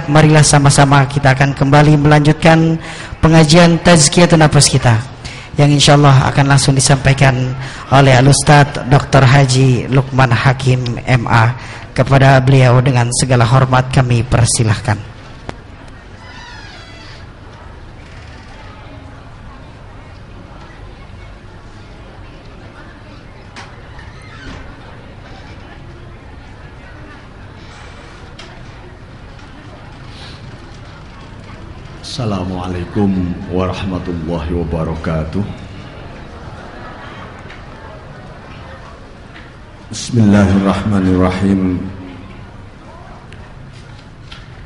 marilah sama-sama kita akan kembali melanjutkan pengajian Tazkiyatun Nafas kita, yang insyaallah akan langsung disampaikan oleh Al-Ustadz Dr. Haji Lukman Hakim MA. Kepada beliau dengan segala hormat kami persilahkan. Assalamualaikum warahmatullahi wabarakatuh. Bismillahirrahmanirrahim.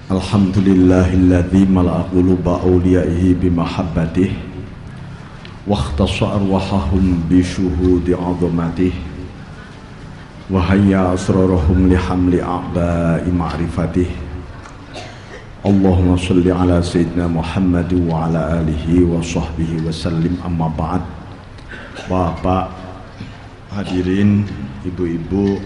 Alhamdulillahilladzi mala'a quluba awliyaihi bimahabbatih wa ikhtassa arwahahum bi syuhudi 'azamatih wa hayya asrarahum li hamli a'ba'i ma'rifatih. Allahumma salli ala sayyidina Muhammad wa ala alihi wa sahbihi wa sallim, amma ba'd. Bapak hadirin, ibu-ibu,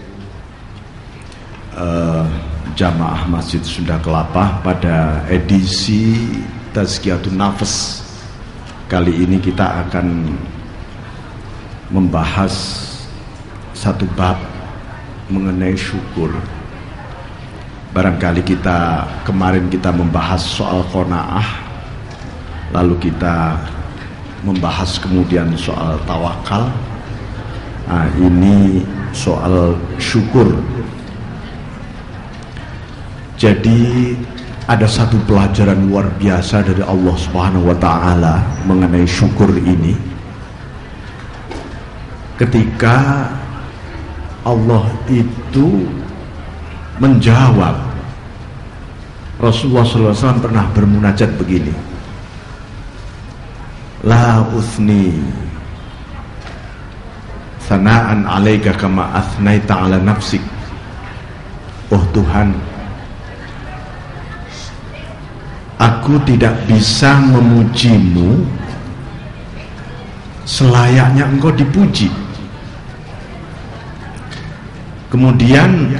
jamaah Masjid Sunda Kelapa, pada edisi Tazkiyatun Nafas kali ini kita akan membahas satu bab mengenai syukur. Barangkali kemarin kita membahas soal qanaah, lalu kita membahas kemudian soal tawakal. Nah, ini soal syukur. Jadi ada satu pelajaran luar biasa dari Allah Subhanahu wa ta'ala mengenai syukur ini. Ketika Allah itu menjawab, Rasulullah SAW pernah bermunajat begini, la uthni sana'an alaika kama athnaita ala nafsik. Oh Tuhan, aku tidak bisa memujimu selayaknya engkau dipuji. Kemudian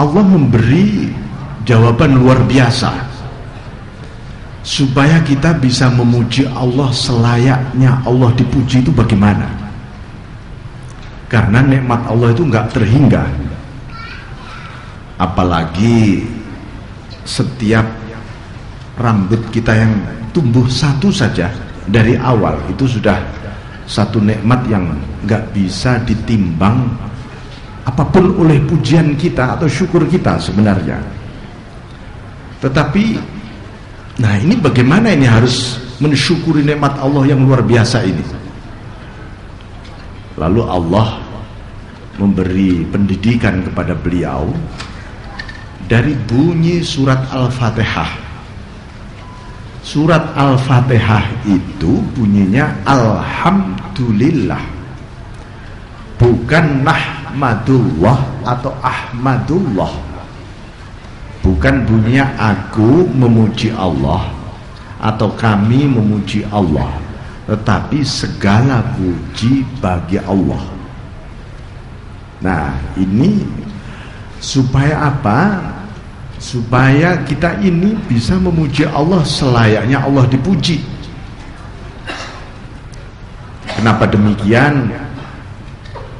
Allah memberi jawaban luar biasa supaya kita bisa memuji Allah selayaknya Allah dipuji. Itu bagaimana? Karena nikmat Allah itu enggak terhingga. Apalagi setiap rambut kita yang tumbuh satu saja dari awal, itu sudah satu nikmat yang enggak bisa ditimbang apapun oleh pujian kita atau syukur kita sebenarnya. Tetapi nah ini bagaimana ini harus mensyukuri nikmat Allah yang luar biasa ini. Lalu Allah memberi pendidikan kepada beliau dari bunyi surat Al-Fatihah. Surat Al-Fatihah itu bunyinya Alhamdulillah, bukan Nahmadullah atau Ahmadullah. Bukan bunyinya aku memuji Allah atau kami memuji Allah, tetapi segala puji bagi Allah. Nah, ini supaya apa? Supaya kita ini bisa memuji Allah selayaknya Allah dipuji. Kenapa demikian?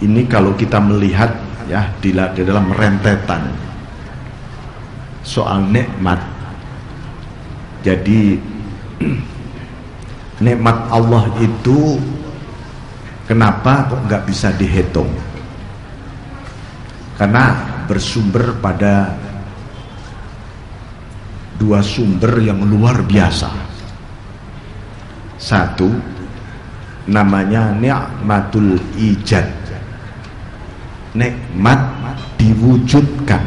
Ini kalau kita melihat ya di dalam rentetan soal nikmat. Jadi nikmat Allah itu kenapa kok nggak bisa dihitung? Karena bersumber pada dua sumber yang luar biasa. Satu namanya nikmatul ijad, nikmat diwujudkan.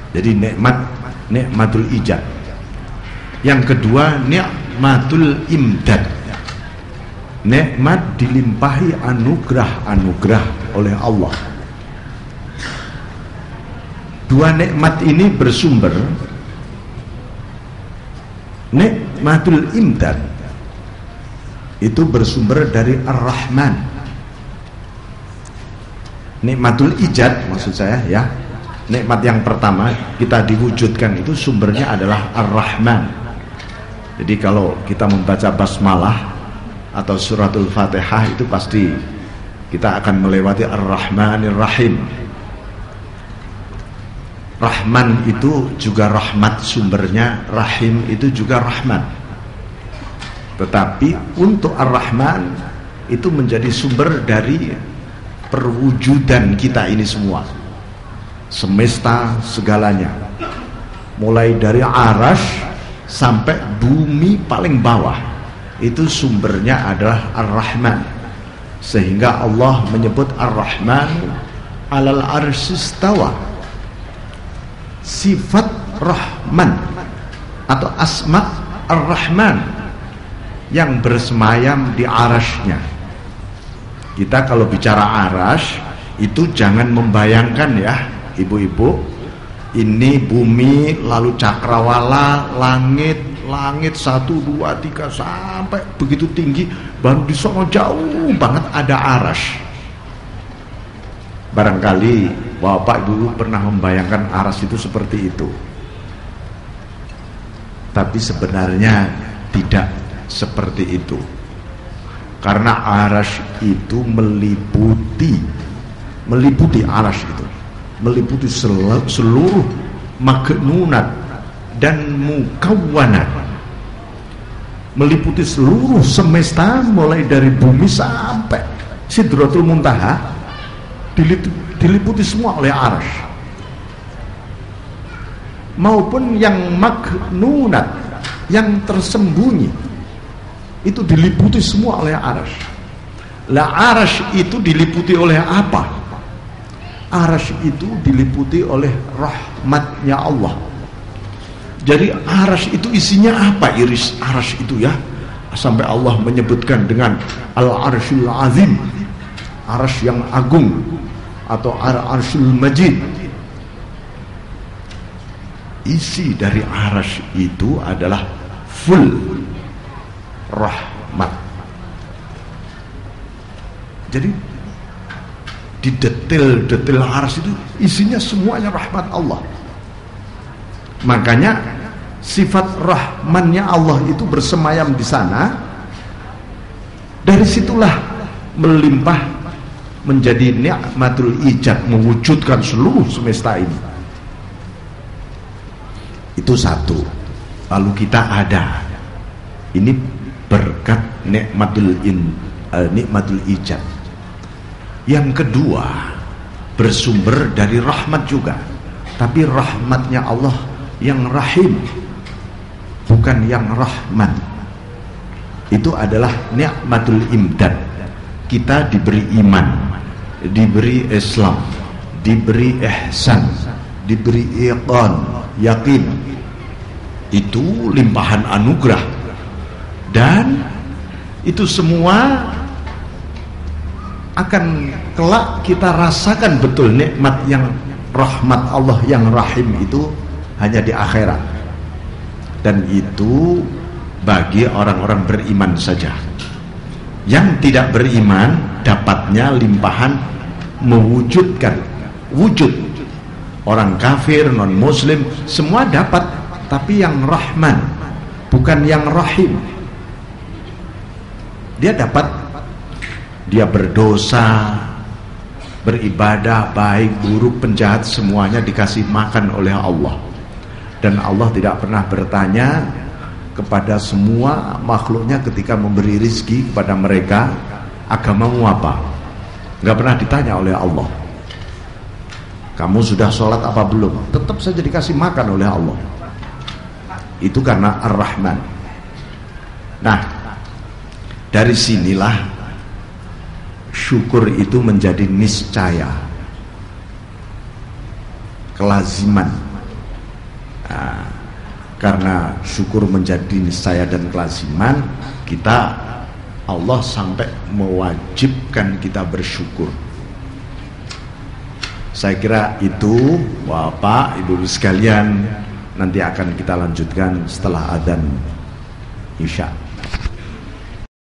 Jadi nikmatul ijad. Yang kedua nikmatul imdad, nikmat dilimpahi anugerah oleh Allah. Dua nikmat ini bersumber. Nikmatul imdad itu bersumber dari Ar-Rahman. Nikmatul ijad maksud saya ya, Nikmat yang pertama kita diwujudkan itu sumbernya adalah Ar-Rahman. Jadi kalau kita membaca basmalah atau suratul Fatihah itu pasti kita akan melewati Ar-Rahmanir Rahim. Rahman itu juga rahmat sumbernya, Rahim itu juga rahmat. Tetapi untuk Ar-Rahman itu menjadi sumber dari perwujudan kita ini semua, semesta segalanya, mulai dari arash sampai bumi paling bawah, itu sumbernya adalah Ar-Rahman. Sehingga Allah menyebut Ar-Rahman alal arsyistawa. Sifat Rahman atau asma Ar-Rahman yang bersemayam di arasnya. Kita kalau bicara aras itu jangan membayangkan ya ibu-ibu, ini bumi lalu cakrawala, langit 1, 2, 3 sampai begitu tinggi, baru di sono jauh banget ada aras. Barangkali Bapak Ibu pernah membayangkan aras itu seperti itu, tapi sebenarnya tidak seperti itu. Karena aras itu meliputi aras itu, meliputi seluruh maknunat dan mukawwanat, meliputi seluruh semesta mulai dari bumi sampai Sidratul Muntaha, diliputi semua oleh arsy, maupun yang maknunat, yang tersembunyi itu diliputi semua oleh arsy. Lah arsy itu diliputi oleh apa? Arsy itu diliputi oleh rahmatnya Allah. Jadi arsy itu isinya apa? Iris arsy itu ya, sampai Allah menyebutkan dengan Al-Arsyul Azim, arsy yang agung, atau Ar-Arsyul Majid. Isi dari arsy itu adalah full rahmat. Jadi di detail arsy itu isinya semuanya rahmat Allah. Makanya sifat rahmannya Allah itu bersemayam di sana. Dari situlah melimpah menjadi nikmatul ijad, mewujudkan seluruh semesta ini. Itu satu. Lalu kita ada, ini berkat nikmatul ijad. Yang kedua, bersumber dari rahmat juga, tapi rahmatnya Allah yang rahim, bukan yang rahman. Itu adalah nikmatul imdad. Kita diberi iman, diberi Islam, diberi ihsan, diberi iqan, yakin. Itu limpahan anugerah, dan itu semua akan kelak kita rasakan betul nikmat yang rahmat Allah yang rahim itu hanya di akhirat. Dan itu bagi orang-orang beriman saja. Yang tidak beriman dapatnya limpahan mewujudkan wujud. Orang kafir, non muslim semua dapat, tapi yang rahman, bukan yang rahim. Dia dapat, dia berdosa, beribadah, baik, buruk, penjahat, semuanya dikasih makan oleh Allah. Dan Allah tidak pernah bertanya kepada semua makhluknya ketika memberi rizki kepada mereka, agamamu apa? Nggak pernah ditanya oleh Allah. Kamu sudah sholat apa belum? Tetap saja dikasih makan oleh Allah. Itu karena Ar-Rahman. Nah, dari sinilah syukur itu menjadi niscaya, kelaziman. Nah, karena syukur menjadi niscaya dan kelaziman, kita, Allah sampai mewajibkan kita bersyukur. Saya kira itu Bapak Ibu sekalian, nanti akan kita lanjutkan setelah adzan Isya.